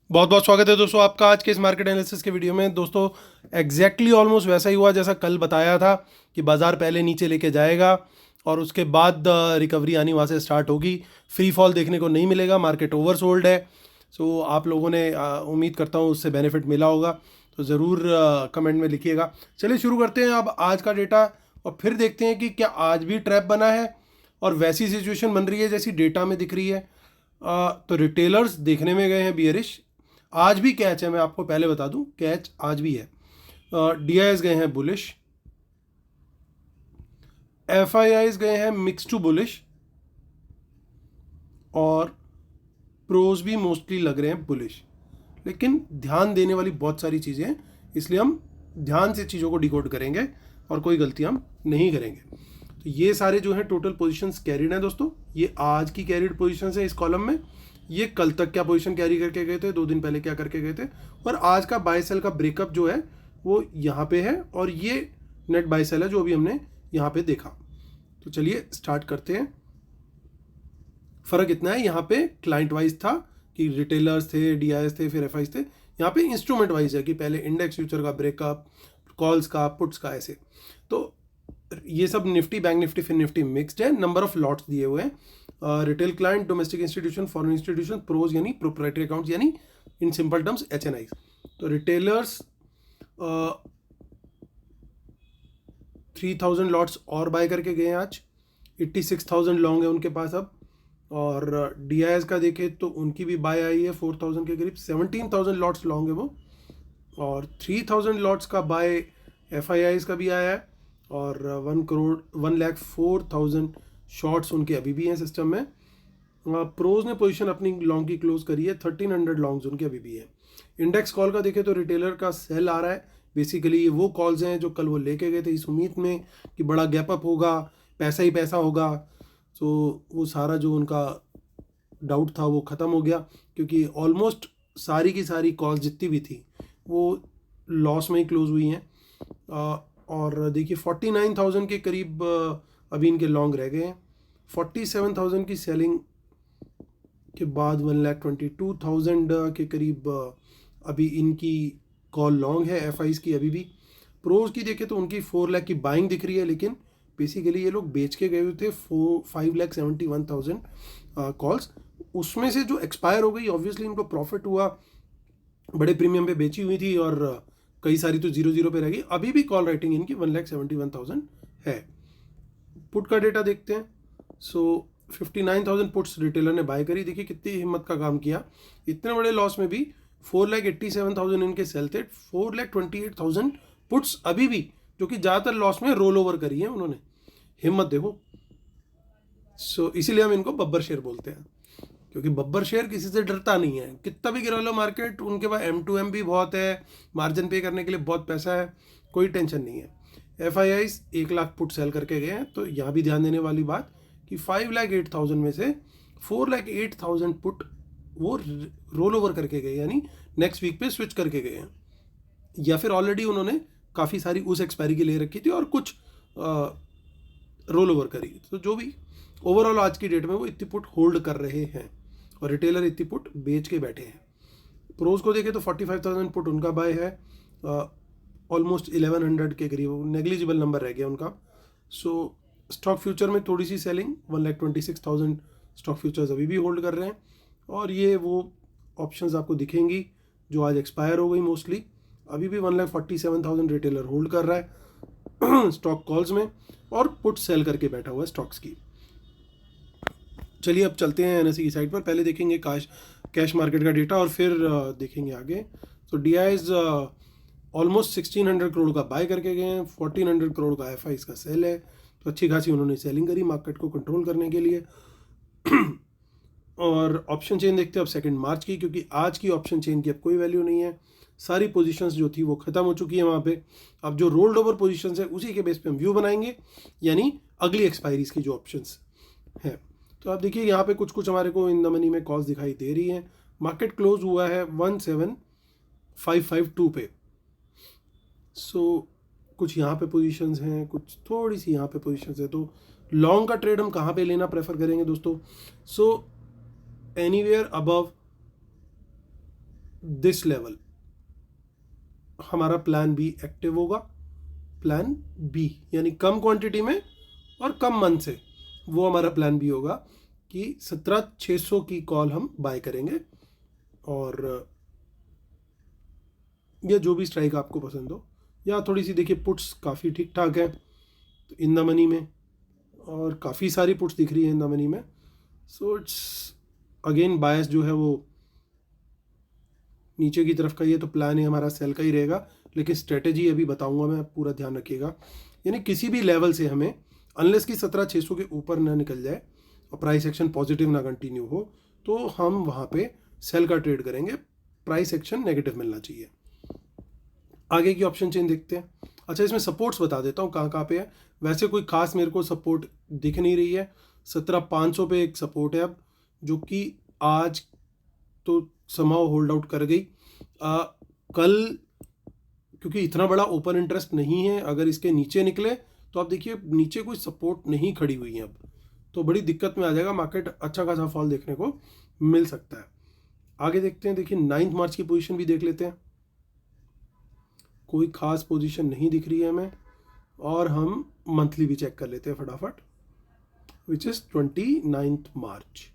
बहुत बहुत स्वागत है दोस्तों आपका आज के इस मार्केट एनालिसिस के वीडियो में। दोस्तों एग्जैक्टली ऑलमोस्ट वैसा ही हुआ जैसा कल बताया था कि बाज़ार पहले नीचे लेके जाएगा और उसके बाद रिकवरी आनी वहाँ से स्टार्ट होगी। फ्री फॉल देखने को नहीं मिलेगा, मार्केट ओवरसोल्ड है। सो आप लोगों ने उम्मीद करता हूँ उससे बेनिफिट मिला होगा, तो ज़रूर कमेंट में लिखिएगा। चलिए शुरू करते हैं अब आज का डेटा और फिर देखते हैं कि क्या आज भी ट्रैप बना है और वैसी सिचुएशन बन रही है जैसी डेटा में दिख रही है। तो रिटेलर्स देखने में गए हैं बियरिश। आज भी कैच है, मैं आपको पहले बता दूं, कैच आज भी है। डीआईएस गए हैं बुलिश, एफआईआईज गए हैं मिक्स टू बुलिश और प्रोज भी मोस्टली लग रहे हैं बुलिश। लेकिन ध्यान देने वाली बहुत सारी चीज़ें हैं, इसलिए हम ध्यान से चीज़ों को डिकोड करेंगे और कोई गलती हम नहीं करेंगे। तो ये सारे जो है टोटल पोजीशंस कैरिड हैं दोस्तों। ये आज की कैरिड पोजीशंस है इस कॉलम में। ये कल तक क्या पोजीशन कैरी करके गए थे, 2 दिन पहले क्या करके गए थे, और आज का बाय सेल का ब्रेकअप जो है वो यहाँ पे है और ये नेट बाय सेल है जो अभी हमने यहाँ पे देखा। तो चलिए स्टार्ट करते हैं। फ़र्क इतना है, यहाँ पे क्लाइंट वाइज था कि रिटेलर्स थे, डीआईएस थे, फिर एफआईज थे। यहाँ पे इंस्ट्रूमेंट वाइज है कि पहले इंडेक्स फ्यूचर का ब्रेकअप, कॉल्स का, पुट्स का, ऐसे। तो ये सब निफ्टी, बैंक निफ्टी, फिर निफ्टी मिक्सड है। नंबर ऑफ लॉट्स दिए हुए हैं, retail client, domestic institution, foreign institution, pros यानी प्रोप्राइटरी अकाउंट्स, यानी इन सिंपल टर्म्स एचएनआई। तो रिटेलर्स 3000 लॉट्स और बाय करके गए हैं आज। 86,000 लॉन्ग है उनके पास अब। और डीआईएस का देखें तो उनकी भी बाय आई है 4000 के करीब, 17,000 लॉट्स लॉन्ग है वो। और 3000 लॉट्स का बाय एफआईआईज का भी आया है और 1,04,000 शॉर्ट्स उनके अभी भी हैं सिस्टम में। प्रोज ने पोजीशन अपनी लॉन्ग की क्लोज करी है, 1300 लॉन्ग्स उनके अभी भी हैं। इंडेक्स कॉल का देखें तो रिटेलर का सेल आ रहा है। बेसिकली ये वो कॉल्स हैं जो कल वो लेके गए थे इस उम्मीद में कि बड़ा गैप अप होगा, पैसा ही पैसा होगा। तो वो सारा जो उनका डाउट था वो ख़त्म हो गया, क्योंकि ऑलमोस्ट सारी की सारी कॉल्स जितनी भी थी वो लॉस में ही क्लोज हुई हैं। और देखिए 49,000 के करीब अभी इनके लॉन्ग रह गए हैं। 47,000 की सेलिंग के बाद 1,22,000 के करीब अभी इनकी कॉल लॉन्ग है एफआईज की अभी भी। प्रोज की देखें तो उनकी 4 लाख की बाइंग दिख रही है, लेकिन बेसिकली ये लोग बेच के गए हुए थे 5,71,000 कॉल्स। उसमें से जो एक्सपायर हो गई, ऑब्वियसली इनको प्रॉफिट हुआ, बड़े प्रीमियम पे बेची हुई थी, और कई सारी तो 0-0 पे रह गई। अभी भी कॉल राइटिंग इनकी 1,71,000 है। पुट का डेटा देखते हैं। सो 59,000 पुट्स रिटेलर ने बाय करी। देखिए कितनी हिम्मत का काम किया, इतने बड़े लॉस में भी 4,87,000 इनके सेल थे। 4,28,000 पुट्स अभी भी, जो कि ज़्यादातर लॉस में रोल ओवर करी है उन्होंने। हिम्मत देखो। सो इसीलिए हम इनको बब्बर शेयर बोलते हैं, क्योंकि बब्बर शेयर किसी से डरता नहीं है। कितना भी गिरा लो मार्केट, उनके पास M2M भी बहुत है, मार्जिन पे करने के लिए बहुत पैसा है, कोई टेंशन नहीं है। एफआईआई 1 लाख पुट सेल करके गए हैं। तो यहाँ भी ध्यान देने वाली बात कि 5,08,000 में से 4,08,000 पुट वो रोल ओवर करके गए, यानी नेक्स्ट वीक पे स्विच करके गए हैं, या फिर ऑलरेडी उन्होंने काफ़ी सारी उस एक्सपायरी की ले रखी थी और कुछ रोल ओवर करी। तो जो भी ओवरऑल आज की डेट में वो इतनी पुट होल्ड कर रहे हैं और रिटेलर इतनी पुट बेच के बैठे हैं। प्रोज को देखें तो 45,000 पुट उनका बाय है, ऑलमोस्ट 1100 के करीब, नेग्लिजिबल नंबर रह गया उनका। सो स्टॉक फ्यूचर में थोड़ी सी सेलिंग, 1,26,000 स्टॉक फ्यूचर्स अभी भी होल्ड कर रहे हैं। और ये वो ऑप्शंस आपको दिखेंगी जो आज एक्सपायर हो गई मोस्टली। अभी भी 1,47,000 रिटेलर होल्ड कर रहा है स्टॉक कॉल्स में, और पुट सेल करके बैठा हुआ है स्टॉक्स की। चलिए अब चलते हैं एनएसई की साइड पर। पहले देखेंगे कैश मार्केट का डेटा और फिर देखेंगे आगे। तो डीआईज ऑलमोस्ट 1,600 करोड़ का बाय करके गए हैं, 1,400 करोड़ का एफआई का सेल है। तो अच्छी खासी उन्होंने सेलिंग करी मार्केट को कंट्रोल करने के लिए। और ऑप्शन चेन देखते हैं अब 2 मार्च की, क्योंकि आज की ऑप्शन चेन की अब कोई वैल्यू नहीं है। सारी पोजीशंस जो थी वो ख़त्म हो चुकी है वहाँ पे। अब जो रोल्ड ओवर पोजीशंस है उसी के बेस पे हम व्यू बनाएंगे, यानी अगली एक्सपायरीज की जो ऑप्शंस हैं। तो आप देखिए यहाँ पे कुछ कुछ हमारे को इन द मनी में कॉल्स दिखाई दे रही हैं। मार्केट क्लोज हुआ है 17,552 पे। सो कुछ यहाँ पे पोजीशंस हैं, कुछ थोड़ी सी यहाँ पे पोजीशंस है। तो लॉन्ग का ट्रेड हम कहाँ पे लेना प्रेफर करेंगे दोस्तों? सो एनीवेयर अबव दिस लेवल हमारा प्लान बी एक्टिव होगा। प्लान बी यानी कम क्वांटिटी में और कम मन से, वो हमारा प्लान बी होगा कि 17,600 की कॉल हम बाय करेंगे, और या जो भी स्ट्राइक आपको पसंद हो। या थोड़ी सी देखिए पुट्स काफ़ी ठीक ठाक है तो इन द मनी में, और काफ़ी सारी पुट्स दिख रही है इन द मनी में। सो इट्स अगेन बायस जो है वो नीचे की तरफ का, ये तो प्लान है हमारा सेल का ही रहेगा, लेकिन स्ट्रेटेजी अभी बताऊंगा मैं, पूरा ध्यान रखिएगा। यानी किसी भी लेवल से हमें अनलेस कि 17,600 के ऊपर ना निकल जाए और प्राइस एक्शन पॉजिटिव ना कंटिन्यू हो, तो हम वहाँ पे सेल का ट्रेड करेंगे। प्राइस एक्शन नेगेटिव मिलना चाहिए। आगे की ऑप्शन चेन देखते हैं। अच्छा, इसमें सपोर्ट्स बता देता हूँ कहाँ कहाँ पे है। वैसे कोई खास मेरे को सपोर्ट दिख नहीं रही है। 17,500 पे एक सपोर्ट है अब, जो कि आज तो समाव होल्ड आउट कर गई। कल क्योंकि इतना बड़ा ओपन इंटरेस्ट नहीं है, अगर इसके नीचे निकले तो आप देखिए नीचे कोई सपोर्ट नहीं खड़ी हुई है अब, तो बड़ी दिक्कत में आ जाएगा मार्केट। अच्छा खासा फॉल देखने को मिल सकता है। आगे देखते हैं। देखिए 9 मार्च की पोजीशन भी देख लेते हैं। कोई खास पोजीशन नहीं दिख रही है हमें, और हम मंथली भी चेक कर लेते हैं फटाफट, विच इज़ 29 मार्च।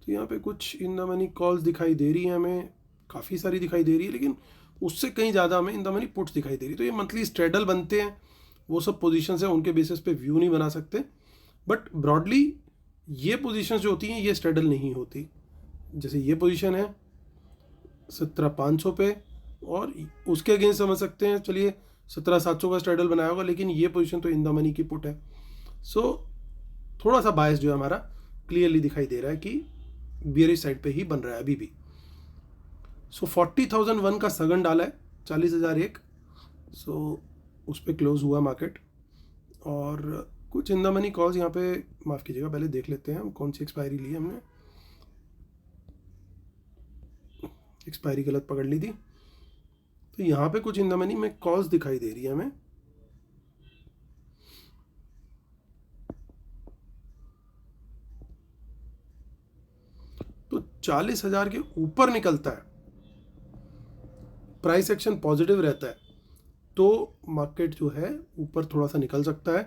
तो यहाँ पे कुछ इन द मनी कॉल्स दिखाई दे रही है हमें, काफ़ी सारी दिखाई दे रही है, लेकिन उससे कहीं ज़्यादा हमें इन द मनी पुट्स दिखाई दे रही है। तो ये मंथली स्ट्रेडल बनते हैं, वो सब पोजीशंस हैं, उनके बेसिस पे व्यू नहीं बना सकते। बट ब्रॉडली ये पोजीशंस जो होती हैं ये स्ट्रेडल नहीं होती। जैसे ये पोजीशन है 17,500 पे, और उसके अगेंस्ट समझ सकते हैं, चलिए 17,700 का स्ट्रेडल बनाया होगा, लेकिन ये पोजीशन तो इन द मनी की पुट है। सो थोड़ा सा बायस जो है हमारा क्लियरली दिखाई दे रहा है कि बियरिश साइड पे ही बन रहा है अभी भी। सो 40,001 का सगन डाला है, 40,001। सो उस पर क्लोज हुआ मार्केट, और कुछ इन द मनी कॉल्स यहाँ पे, माफ़ कीजिएगा पहले देख लेते हैं हम कौन सी एक्सपायरी ली है हमने। एक्सपायरी गलत पकड़ ली थी। तो यहाँ पे कुछ इन द मनी में कॉल्स दिखाई दे रही है हमें। तो 40,000 के ऊपर निकलता है, प्राइस एक्शन पॉजिटिव रहता है, तो मार्केट जो है ऊपर थोड़ा सा निकल सकता है।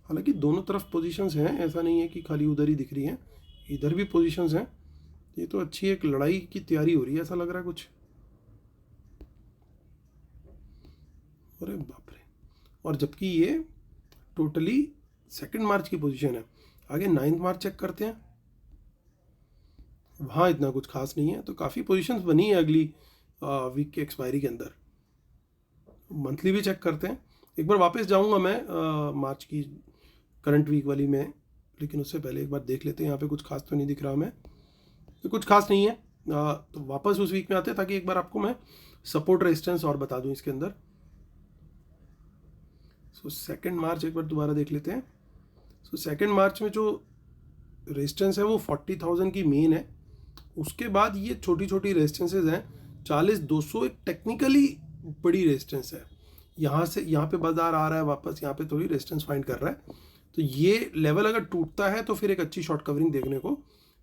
हालांकि दोनों तरफ पोजीशंस हैं, ऐसा नहीं है कि खाली उधर ही दिख रही हैं, इधर भी पोजीशंस हैं। ये तो अच्छी एक लड़ाई की तैयारी हो रही है, ऐसा लग रहा है कुछ। अरे बाप रे। और जबकि ये टोटली 2 मार्च की पोजीशन है। आगे 9 मार्च चेक करते हैं, वहाँ इतना कुछ खास नहीं है। तो काफ़ी पोजीशंस बनी है अगली वीक के एक्सपायरी के अंदर। मंथली भी चेक करते हैं। एक बार वापस जाऊंगा मैं मार्च की करंट वीक वाली में, लेकिन उससे पहले एक बार देख लेते हैं। यहाँ पे कुछ खास तो नहीं दिख रहा हमें, तो कुछ खास नहीं है। तो वापस उस वीक में आते हैं ताकि एक बार आपको मैं सपोर्ट रेजिस्टेंस और बता दूं इसके अंदर। सो 2 मार्च एक बार दोबारा देख लेते हैं। सो 2 मार्च में जो रेजिस्टेंस है वो 40,000 की मेन है। उसके बाद ये छोटी छोटी रेजिस्टेंसेज हैं। 40,200 एक टेक्निकली बड़ी रेजिस्टेंस है। यहाँ से यहाँ पे बाजार आ रहा है वापस, यहाँ पे थोड़ी रेजिस्टेंस फाइंड कर रहा है। तो ये लेवल अगर टूटता है तो फिर एक अच्छी शॉर्ट कवरिंग देखने को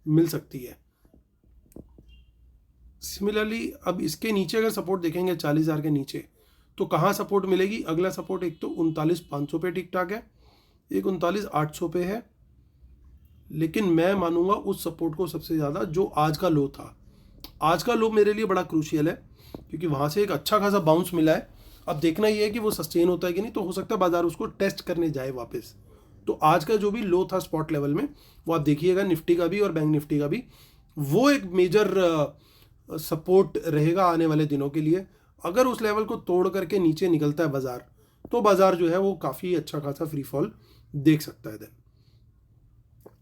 मिल सकती है। सिमिलरली अब इसके नीचे अगर सपोर्ट देखेंगे 40,000 के नीचे, तो कहाँ सपोर्ट मिलेगी? अगला सपोर्ट एक तो 39,500 पे ठीक ठाक है, एक 39,800 पे है, लेकिन मैं मानूंगा उस सपोर्ट को सबसे ज़्यादा जो आज का लो था। आज का लो मेरे लिए बड़ा क्रूशियल है, क्योंकि वहाँ से एक अच्छा खासा बाउंस मिला है। अब देखना ये है कि वो सस्टेन होता है कि नहीं, तो हो सकता है बाजार उसको टेस्ट करने जाए वापस। तो आज का जो भी लो था स्पॉट लेवल में, वो आप देखिएगा निफ्टी का भी और बैंक निफ्टी का भी, वो एक मेजर सपोर्ट रहेगा आने वाले दिनों के लिए। अगर उस लेवल को तोड़ करके नीचे निकलता है बाजार, तो बाजार जो है वो काफ़ी अच्छा खासा फ्री फॉल देख सकता है। देन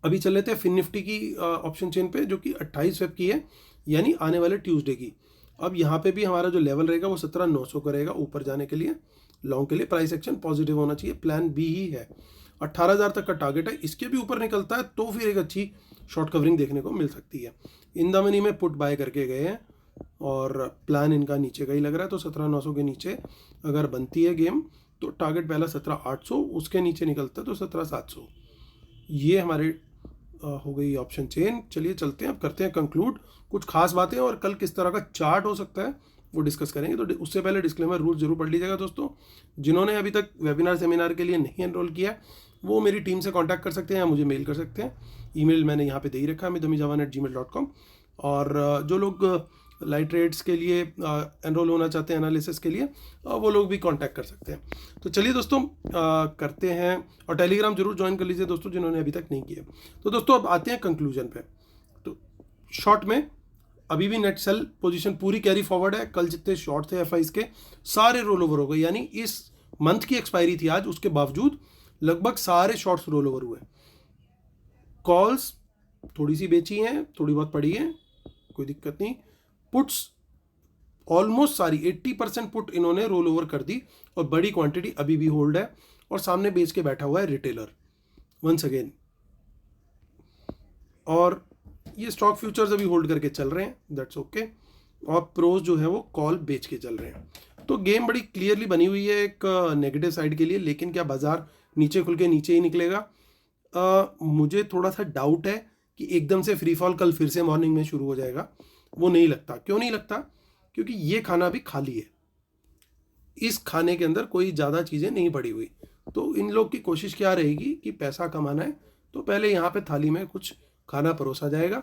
अभी चल लेते हैं फिन निफ्टी की ऑप्शन चेन पे, जो कि 28 फेब की है, यानी आने वाले ट्यूसडे की। अब यहाँ पे भी हमारा जो लेवल रहेगा वो 17,900 का रहेगा ऊपर जाने के लिए। लॉन्ग के लिए प्राइस एक्शन पॉजिटिव होना चाहिए, प्लान बी ही है। 18,000 तक का टारगेट है, इसके भी ऊपर निकलता है तो फिर एक अच्छी शॉर्ट कवरिंग देखने को मिल सकती है। इन द मनी में पुट बाय करके गए हैं और प्लान इनका नीचे का ही लग रहा है। तो 17,900 के नीचे अगर बनती है गेम, तो टारगेट पहला 17,800, उसके नीचे निकलता है तो 17,700। ये हमारे हो गई ऑप्शन चेन। चलिए चलते हैं, अब करते हैं कंक्लूड। कुछ खास बातें और कल किस तरह का चार्ट हो सकता है वो डिस्कस करेंगे। तो उससे पहले डिस्क्लेमर रूल जरूर पढ़ लीजिएगा दोस्तों। जिन्होंने अभी तक वेबिनार सेमिनार के लिए नहीं एनरोल किया वो मेरी टीम से कांटेक्ट कर सकते हैं या मुझे मेल कर सकते हैं। ईमेल मैंने यहाँ पे दे ही रखा है midhamijawan@gmail.com। और जो लोग लाइट ट्रेड्स के लिए एनरोल होना चाहते हैं एनालिसिस के लिए, वो लोग भी कांटेक्ट कर सकते हैं। तो चलिए दोस्तों करते हैं, और टेलीग्राम जरूर ज्वाइन कर लीजिए दोस्तों जिन्होंने अभी तक नहीं किया। तो दोस्तों अब आते हैं कंक्लूजन पे। तो शॉर्ट में अभी भी नेट सेल पोजीशन पूरी कैरी फॉरवर्ड है। कल जितने शॉर्ट थे एफआईज के सारे रोल ओवर हो गए, यानी इस मंथ की एक्सपायरी थी आज, उसके बावजूद लगभग सारे शॉर्ट्स रोल ओवर हुए। कॉल्स थोड़ी सी बेची हैं, थोड़ी बहुत पड़ी है, कोई दिक्कत नहीं। पुट्स ऑलमोस्ट सारी 80% पुट इन्होंने रोल ओवर कर दी और बड़ी क्वांटिटी अभी भी होल्ड है, और सामने बेच के बैठा हुआ है रिटेलर वंस अगेन। और ये स्टॉक फ्यूचर्स अभी होल्ड करके चल रहे हैं, दैट्स ओके। और प्रोज जो है वो कॉल बेच के चल रहे हैं। तो गेम बड़ी क्लियरली बनी हुई है एक नेगेटिव साइड के लिए, लेकिन क्या बाजार नीचे खुल के नीचे ही निकलेगा? मुझे थोड़ा सा डाउट है कि एकदम से फ्री फॉल कल फिर से मॉर्निंग में शुरू हो जाएगा। वो नहीं लगता। क्यों नहीं लगता? क्योंकि ये खाना भी खाली है, इस खाने के अंदर कोई ज़्यादा चीज़ें नहीं पड़ी हुई। तो इन लोग की कोशिश क्या रहेगी कि पैसा कमाना है, तो पहले यहाँ पे थाली में कुछ खाना परोसा जाएगा,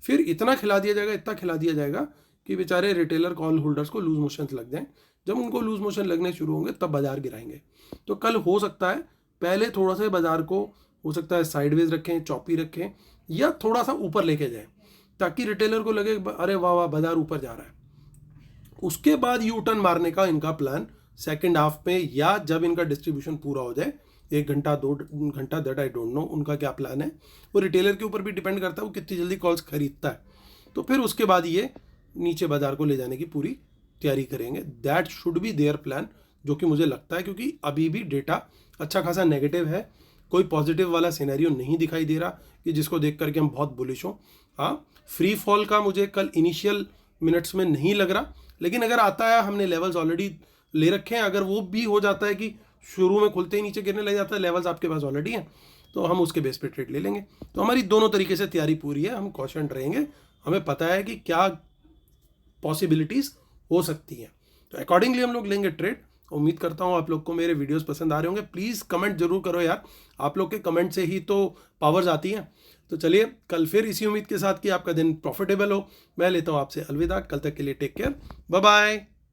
फिर इतना खिला दिया जाएगा, इतना खिला दिया जाएगा कि बेचारे रिटेलर कॉल होल्डर्स को लूज मोशन लग जाएं। जब उनको लूज मोशन लगने शुरू होंगे तब बाजार गिराएंगे। तो कल हो सकता है पहले थोड़ा सा बाजार को हो सकता है साइडवेज रखें, चौपी रखें, या थोड़ा सा ऊपर लेके जाएं, ताकि रिटेलर को लगे अरे वाह वाह बाजार ऊपर जा रहा है। उसके बाद यू टर्न मारने का इनका प्लान सेकंड हाफ में, या जब इनका डिस्ट्रीब्यूशन पूरा हो जाए, 1 घंटा 2 घंटा, दैट आई डोंट नो उनका क्या प्लान है। वो रिटेलर के ऊपर भी डिपेंड करता है वो कितनी जल्दी कॉल्स खरीदता है। तो फिर उसके बाद ये नीचे बाजार को ले जाने की पूरी तैयारी करेंगे। That should be their plan, जो कि मुझे लगता है, क्योंकि अभी भी डेटा अच्छा खासा नेगेटिव है। कोई पॉजिटिव वाला सिनेरियो नहीं दिखाई दे रहा कि जिसको देख करके हम बहुत बुलिश हों। हाँ, फ्री फॉल का मुझे कल इनिशियल मिनट्स में नहीं लग रहा, लेकिन अगर आता है, हमने लेवल्स ऑलरेडी ले रखे हैं, अगर वो भी हो जाता है कि शुरू में खुलते ही नीचे गिरने लग जाता है, लेवल्स आपके पास ऑलरेडी हैं, तो हम उसके बेस पे ट्रेड ले लेंगे। तो हमारी दोनों तरीके से तैयारी पूरी है, हम कॉशंट रहेंगे, हमें पता है कि क्या पॉसिबिलिटीज़ हो सकती हैं, तो अकॉर्डिंगली हम लोग लेंगे ट्रेड। उम्मीद करता हूँ आप लोग को मेरे वीडियोस पसंद आ रहे होंगे। प्लीज़ कमेंट जरूर करो यार, आप लोग के कमेंट से ही तो पावर्स आती हैं। तो चलिए कल फिर इसी उम्मीद के साथ कि आपका दिन प्रॉफिटेबल हो, मैं लेता हूँ आपसे अलविदा। कल तक के लिए टेक केयर, बाय बाय।